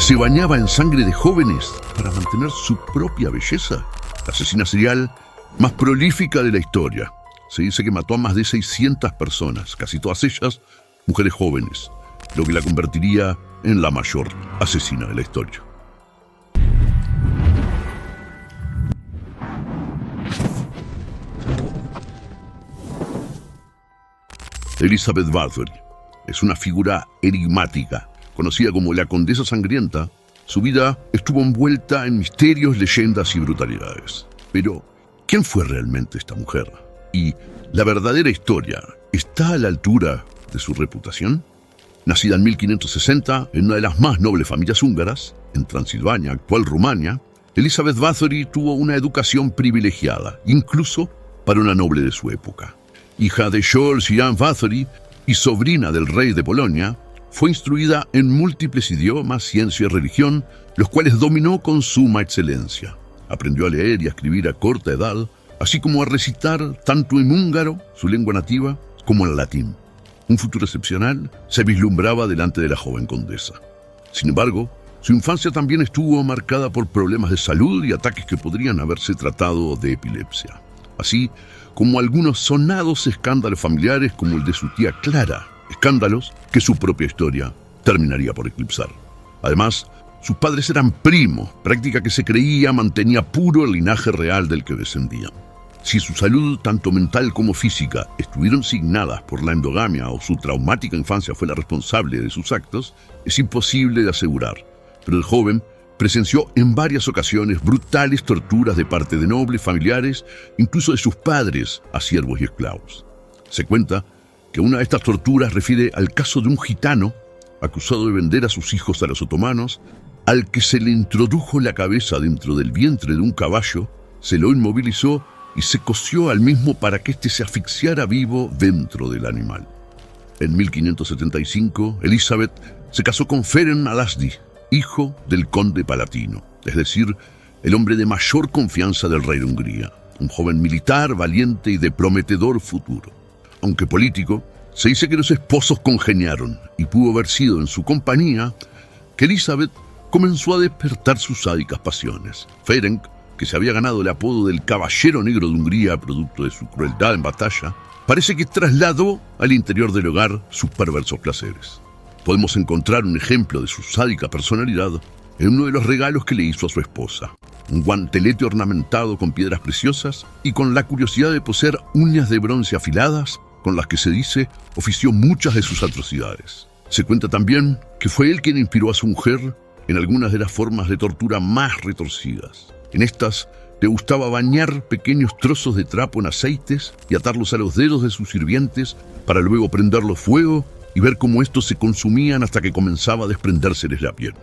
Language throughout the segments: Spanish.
se bañaba en sangre de jóvenes para mantener su propia belleza. La asesina serial más prolífica de la historia. Se dice que mató a más de 600 personas, casi todas ellas mujeres jóvenes, lo que la convertiría en la mayor asesina de la historia. Elizabeth Bathory es una figura enigmática, conocida como la Condesa Sangrienta. Su vida estuvo envuelta en misterios, leyendas y brutalidades. Pero, ¿quién fue realmente esta mujer? ¿Y la verdadera historia está a la altura de su reputación? Nacida en 1560 en una de las más nobles familias húngaras, en Transilvania, actual Rumania, Elizabeth Bathory tuvo una educación privilegiada, incluso para una noble de su época. Hija de George y Anne Bathory y sobrina del rey de Polonia, fue instruida en múltiples idiomas, ciencia y religión, los cuales dominó con suma excelencia. Aprendió a leer y a escribir a corta edad, así como a recitar tanto en húngaro, su lengua nativa, como en latín. Un futuro excepcional se vislumbraba delante de la joven condesa. Sin embargo, su infancia también estuvo marcada por problemas de salud y ataques que podrían haberse tratado de epilepsia, así como algunos sonados escándalos familiares como el de su tía Clara, escándalos que su propia historia terminaría por eclipsar. Además, sus padres eran primos, práctica que se creía mantenía puro el linaje real del que descendían. Si su salud, tanto mental como física, estuvieron signadas por la endogamia o su traumática infancia fue la responsable de sus actos, es imposible de asegurar, pero el joven presenció en varias ocasiones brutales torturas de parte de nobles, familiares, incluso de sus padres, a siervos y esclavos. Se cuenta que una de estas torturas refiere al caso de un gitano acusado de vender a sus hijos a los otomanos, al que se le introdujo la cabeza dentro del vientre de un caballo, se lo inmovilizó y se cosió al mismo para que éste se asfixiara vivo dentro del animal. En 1575, Elizabeth se casó con Ferenc Alasdi, hijo del conde palatino, es decir, el hombre de mayor confianza del rey de Hungría, un joven militar, valiente y de prometedor futuro. Aunque político, se dice que los esposos congeniaron y pudo haber sido en su compañía que Elizabeth comenzó a despertar sus sádicas pasiones. Ferenc, que se había ganado el apodo del Caballero Negro de Hungría producto de su crueldad en batalla, parece que trasladó al interior del hogar sus perversos placeres. Podemos encontrar un ejemplo de su sádica personalidad en uno de los regalos que le hizo a su esposa: un guantelete ornamentado con piedras preciosas y con la curiosidad de poseer uñas de bronce afiladas con las que se dice ofició muchas de sus atrocidades. Se cuenta también que fue él quien inspiró a su mujer en algunas de las formas de tortura más retorcidas. En estas, le gustaba bañar pequeños trozos de trapo en aceites y atarlos a los dedos de sus sirvientes para luego prenderlos fuego y ver cómo estos se consumían hasta que comenzaba a desprendérseles la piel.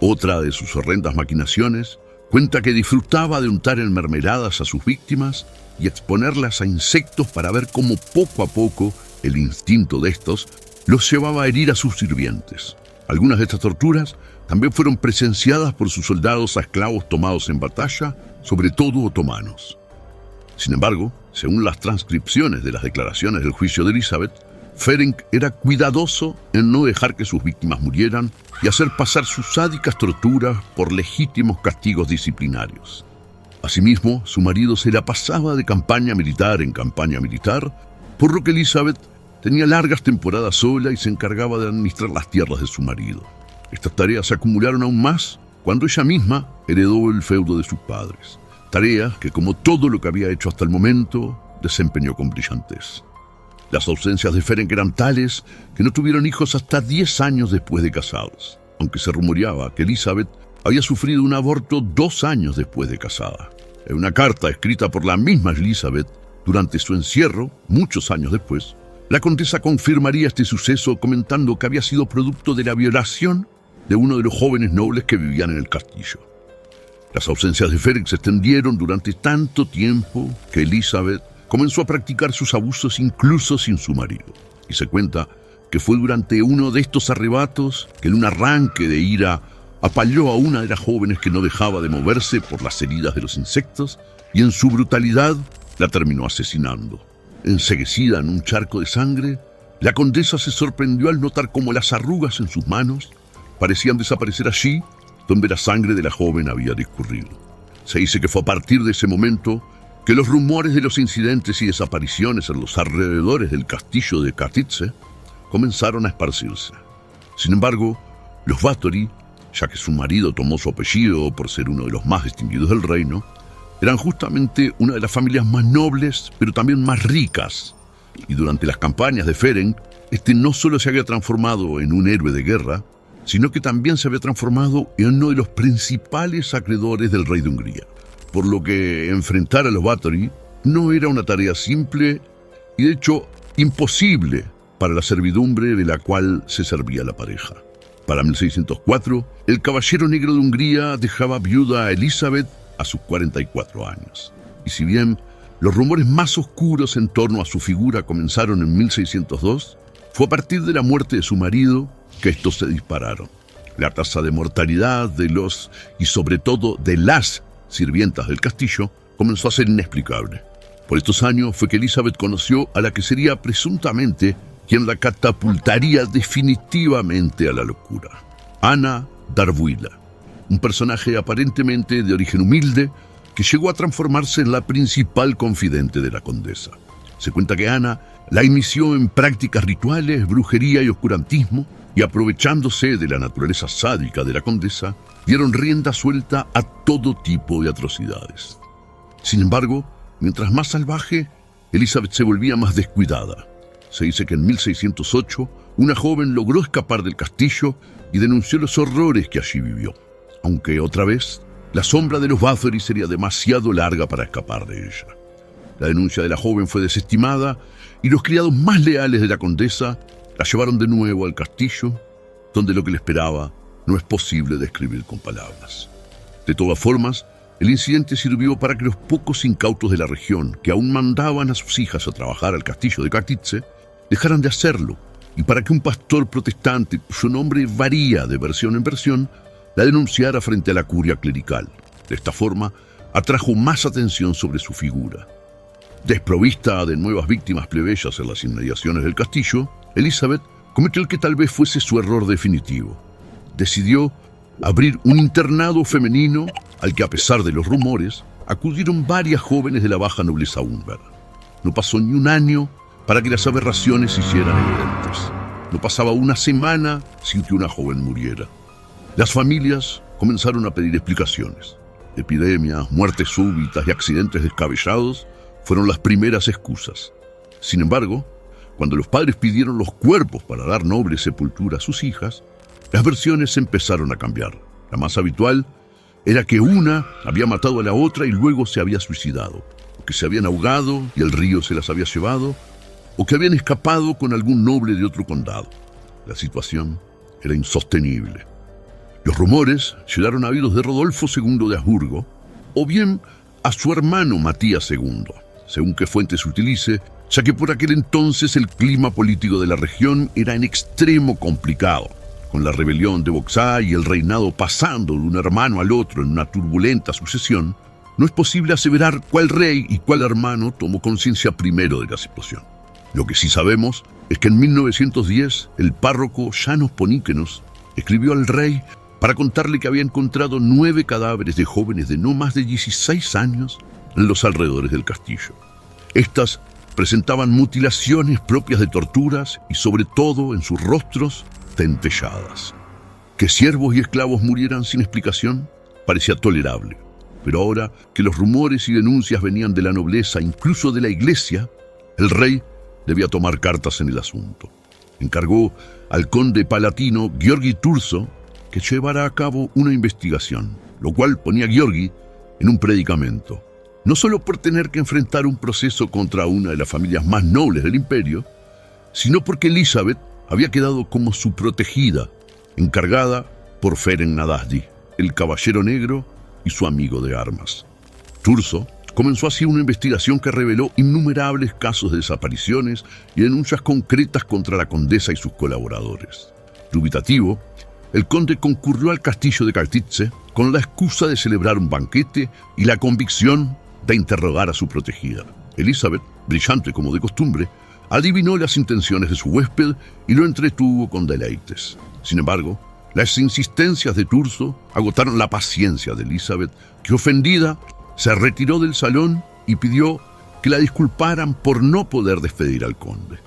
Otra de sus horrendas maquinaciones cuenta que disfrutaba de untar en mermeladas a sus víctimas y exponerlas a insectos para ver cómo poco a poco el instinto de estos los llevaba a herir a sus sirvientes. Algunas de estas torturas también fueron presenciadas por sus soldados a esclavos tomados en batalla, sobre todo otomanos. Sin embargo, según las transcripciones de las declaraciones del juicio de Elizabeth, Ferenc era cuidadoso en no dejar que sus víctimas murieran y hacer pasar sus sádicas torturas por legítimos castigos disciplinarios. Asimismo, su marido se la pasaba de campaña militar en campaña militar, por lo que Elizabeth tenía largas temporadas sola y se encargaba de administrar las tierras de su marido. Estas tareas se acumularon aún más cuando ella misma heredó el feudo de sus padres. Tareas que, como todo lo que había hecho hasta el momento, desempeñó con brillantez. Las ausencias de Ferenc eran tales que no tuvieron hijos hasta 10 años después de casados, aunque se rumoreaba que Elizabeth había sufrido un aborto 2 años después de casada. En una carta escrita por la misma Elizabeth durante su encierro, muchos años después, la condesa confirmaría este suceso comentando que había sido producto de la violación de uno de los jóvenes nobles que vivían en el castillo. Las ausencias de Ferenc se extendieron durante tanto tiempo que Elizabeth comenzó a practicar sus abusos incluso sin su marido. Y se cuenta que fue durante uno de estos arrebatos que en un arranque de ira apaleó a una de las jóvenes que no dejaba de moverse por las heridas de los insectos y en su brutalidad la terminó asesinando. Enceguecida en un charco de sangre, la condesa se sorprendió al notar cómo las arrugas en sus manos parecían desaparecer allí donde la sangre de la joven había discurrido. Se dice que fue a partir de ese momento que los rumores de los incidentes y desapariciones en los alrededores del castillo de Katice comenzaron a esparcirse. Sin embargo, los Bathory, ya que su marido tomó su apellido por ser uno de los más distinguidos del reino, eran justamente una de las familias más nobles, pero también más ricas. Y durante las campañas de Ferenc, este no solo se había transformado en un héroe de guerra, sino que también se había transformado en uno de los principales acreedores del rey de Hungría. Por lo que enfrentar a los Bathory no era una tarea simple y de hecho imposible para la servidumbre de la cual se servía la pareja. Para 1604, el Caballero Negro de Hungría dejaba viuda a Elizabeth a sus 44 años. Y si bien los rumores más oscuros en torno a su figura comenzaron en 1602, fue a partir de la muerte de su marido que estos se dispararon. La tasa de mortalidad de los, y sobre todo de las, sirvientas del castillo comenzó a ser inexplicable. Por estos años fue que Elizabeth conoció a la que sería presuntamente quien la catapultaría definitivamente a la locura. Anna Darvuila, un personaje aparentemente de origen humilde que llegó a transformarse en la principal confidente de la condesa. Se cuenta que Ana la inició en prácticas rituales, brujería y oscurantismo, y aprovechándose de la naturaleza sádica de la condesa, dieron rienda suelta a todo tipo de atrocidades. Sin embargo, mientras más salvaje, Elizabeth se volvía más descuidada. Se dice que en 1608 una joven logró escapar del castillo y denunció los horrores que allí vivió. Aunque otra vez, la sombra de los Bathory sería demasiado larga para escapar de ella. La denuncia de la joven fue desestimada y los criados más leales de la condesa la llevaron de nuevo al castillo, donde lo que le esperaba no es posible describir con palabras. De todas formas, el incidente sirvió para que los pocos incautos de la región que aún mandaban a sus hijas a trabajar al castillo de Katice dejaran de hacerlo, y para que un pastor protestante, cuyo nombre varía de versión en versión, la denunciara frente a la curia clerical. De esta forma, atrajo más atención sobre su figura. Desprovista de nuevas víctimas plebeyas en las inmediaciones del castillo, Elizabeth cometió el que tal vez fuese su error definitivo. Decidió abrir un internado femenino al que, a pesar de los rumores, acudieron varias jóvenes de la baja nobleza húngara. No pasó ni un año para que las aberraciones se hicieran evidentes. No pasaba una semana sin que una joven muriera. Las familias comenzaron a pedir explicaciones. Epidemias, muertes súbitas y accidentes descabellados fueron las primeras excusas. Sin embargo, cuando los padres pidieron los cuerpos para dar noble sepultura a sus hijas, las versiones empezaron a cambiar. La más habitual era que una había matado a la otra y luego se había suicidado, o que se habían ahogado y el río se las había llevado, o que habían escapado con algún noble de otro condado. La situación era insostenible. Los rumores llegaron a oídos de Rodolfo II de Habsburgo, o bien a su hermano Matías II, según qué fuente se utilice, ya que por aquel entonces el clima político de la región era en extremo complicado, con la rebelión de Boxay y el reinado pasando de un hermano al otro en una turbulenta sucesión. No es posible aseverar cuál rey y cuál hermano tomó conciencia primero de la situación. Lo que sí sabemos es que en 1910 el párroco János Poníkenos escribió al rey para contarle que había encontrado 9 cadáveres de jóvenes de no más de 16 años en los alrededores del castillo. Estas presentaban mutilaciones propias de torturas y sobre todo en sus rostros dentelladas. Que siervos y esclavos murieran sin explicación parecía tolerable, pero ahora que los rumores y denuncias venían de la nobleza, incluso de la iglesia, el rey debía tomar cartas en el asunto. Encargó al conde palatino Gheorghi Turso que llevara a cabo una investigación, lo cual ponía a Gheorghi en un predicamento, no solo por tener que enfrentar un proceso contra una de las familias más nobles del imperio, sino porque Elizabeth había quedado como su protegida, encargada por Ferenc Nadasdi, el Caballero Negro y su amigo de armas. Turso comenzó así una investigación que reveló innumerables casos de desapariciones y denuncias concretas contra la condesa y sus colaboradores. Dubitativo, el conde concurrió al castillo de Katice con la excusa de celebrar un banquete y la convicción de interrogar a su protegida. Elizabeth, brillante como de costumbre, adivinó las intenciones de su huésped y lo entretuvo con deleites. Sin embargo, Las insistencias de Turso agotaron la paciencia de Elizabeth, que ofendida se retiró del salón y pidió que la disculparan por no poder despedir al conde.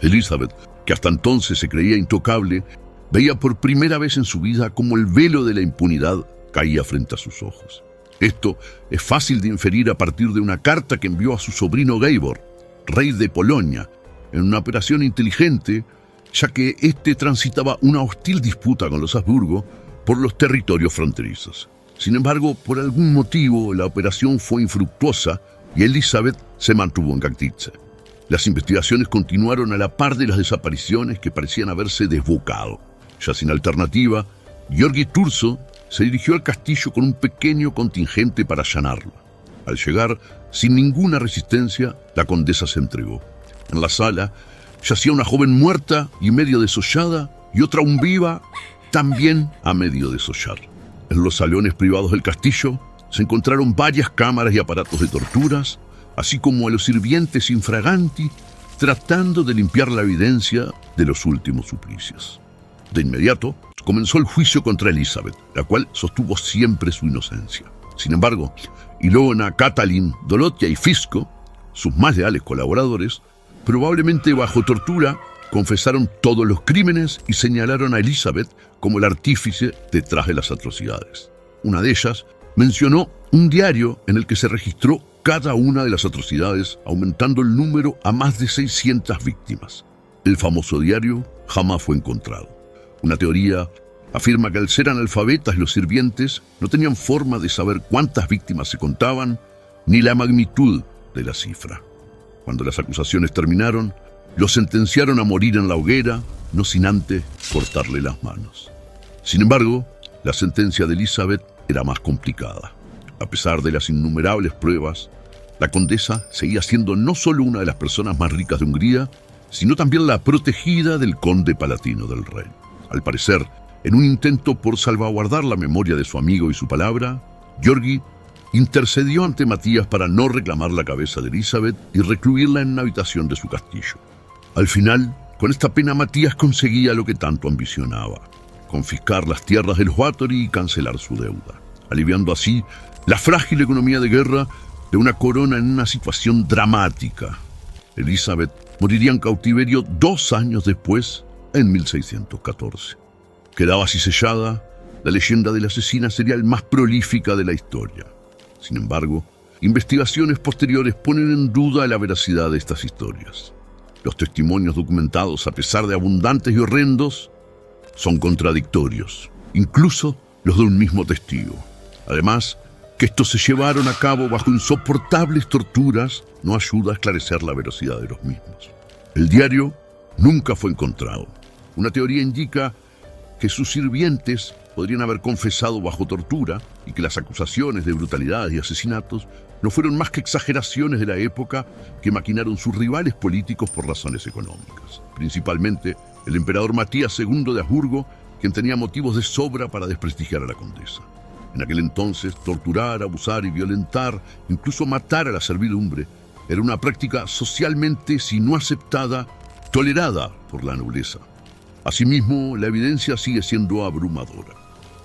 Elizabeth, que hasta entonces se creía intocable, veía por primera vez en su vida cómo el velo de la impunidad caía frente a sus ojos. Esto es fácil de inferir a partir de una carta que envió a su sobrino Gáibor, rey de Polonia, en una operación inteligente, ya que éste transitaba una hostil disputa con los Habsburgo por los territorios fronterizos. Sin embargo, por algún motivo, la operación fue infructuosa y Elizabeth se mantuvo en Katowice. Las investigaciones continuaron a la par de las desapariciones que parecían haberse desbocado. Ya sin alternativa, Georgi Turso se dirigió al castillo con un pequeño contingente para allanarlo. Al llegar, sin ninguna resistencia, la condesa se entregó. En la sala yacía una joven muerta y medio desollada y otra aún viva, también a medio desollar. En los salones privados del castillo se encontraron varias cámaras y aparatos de torturas, así como a los sirvientes infraganti tratando de limpiar la evidencia de los últimos suplicios. De inmediato comenzó el juicio contra Elizabeth, la cual sostuvo siempre su inocencia. Sin embargo, Ilona, Katalin, Dorothea y Fisco, sus más leales colaboradores, probablemente bajo tortura, confesaron todos los crímenes y señalaron a Elizabeth como el artífice detrás de las atrocidades. Una de ellas mencionó un diario en el que se registró cada una de las atrocidades, aumentando el número a más de 600 víctimas. El famoso diario jamás fue encontrado. Una teoría afirma que al ser analfabetas los sirvientes no tenían forma de saber cuántas víctimas se contaban ni la magnitud de la cifra. Cuando las acusaciones terminaron, los sentenciaron a morir en la hoguera, no sin antes cortarle las manos. Sin embargo, la sentencia de Elizabeth era más complicada. A pesar de las innumerables pruebas, la condesa seguía siendo no solo una de las personas más ricas de Hungría, sino también la protegida del conde palatino del rey. Al parecer, en un intento por salvaguardar la memoria de su amigo y su palabra, Georgi intercedió ante Matías para no reclamar la cabeza de Elizabeth y recluirla en una habitación de su castillo. Al final, con esta pena Matías conseguía lo que tanto ambicionaba: confiscar las tierras de los Báthory y cancelar su deuda, aliviando así la frágil economía de guerra de una corona en una situación dramática. Elizabeth moriría en cautiverio 2 años después, en 1614. Quedaba así sellada, la leyenda de la asesina serial más prolífica de la historia. Sin embargo, investigaciones posteriores ponen en duda la veracidad de estas historias. Los testimonios documentados, a pesar de abundantes y horrendos, son contradictorios, incluso los de un mismo testigo. Además, que estos se llevaron a cabo bajo insoportables torturas no ayuda a esclarecer la veracidad de los mismos. El diario nunca fue encontrado. Una teoría indica que sus sirvientes podrían haber confesado bajo tortura y que las acusaciones de brutalidades y asesinatos no fueron más que exageraciones de la época que maquinaron sus rivales políticos por razones económicas. Principalmente el emperador Matías II de Habsburgo, quien tenía motivos de sobra para desprestigiar a la condesa. En aquel entonces, torturar, abusar y violentar, incluso matar a la servidumbre, era una práctica socialmente, si no aceptada, tolerada por la nobleza. Asimismo, la evidencia sigue siendo abrumadora.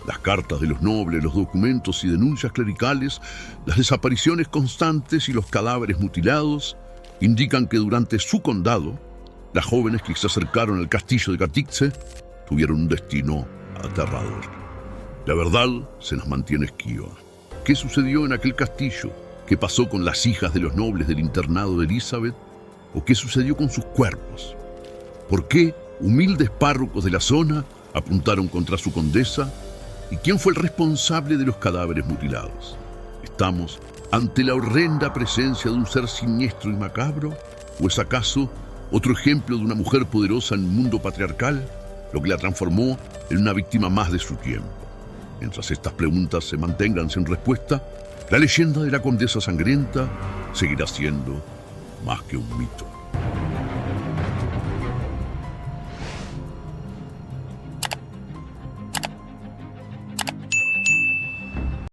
Las cartas de los nobles, los documentos y denuncias clericales, las desapariciones constantes y los cadáveres mutilados indican que durante su condado, las jóvenes que se acercaron al castillo de Katowice tuvieron un destino aterrador. La verdad se nos mantiene esquiva. ¿Qué sucedió en aquel castillo? ¿Qué pasó con las hijas de los nobles del internado de Elizabeth? ¿O qué sucedió con sus cuerpos? ¿Por qué humildes párrocos de la zona apuntaron contra su condesa? ¿Y quién fue el responsable de los cadáveres mutilados? ¿Estamos ante la horrenda presencia de un ser siniestro y macabro? ¿O es acaso otro ejemplo de una mujer poderosa en un mundo patriarcal, lo que la transformó en una víctima más de su tiempo? Mientras estas preguntas se mantengan sin respuesta, la leyenda de la condesa sangrienta seguirá siendo más que un mito.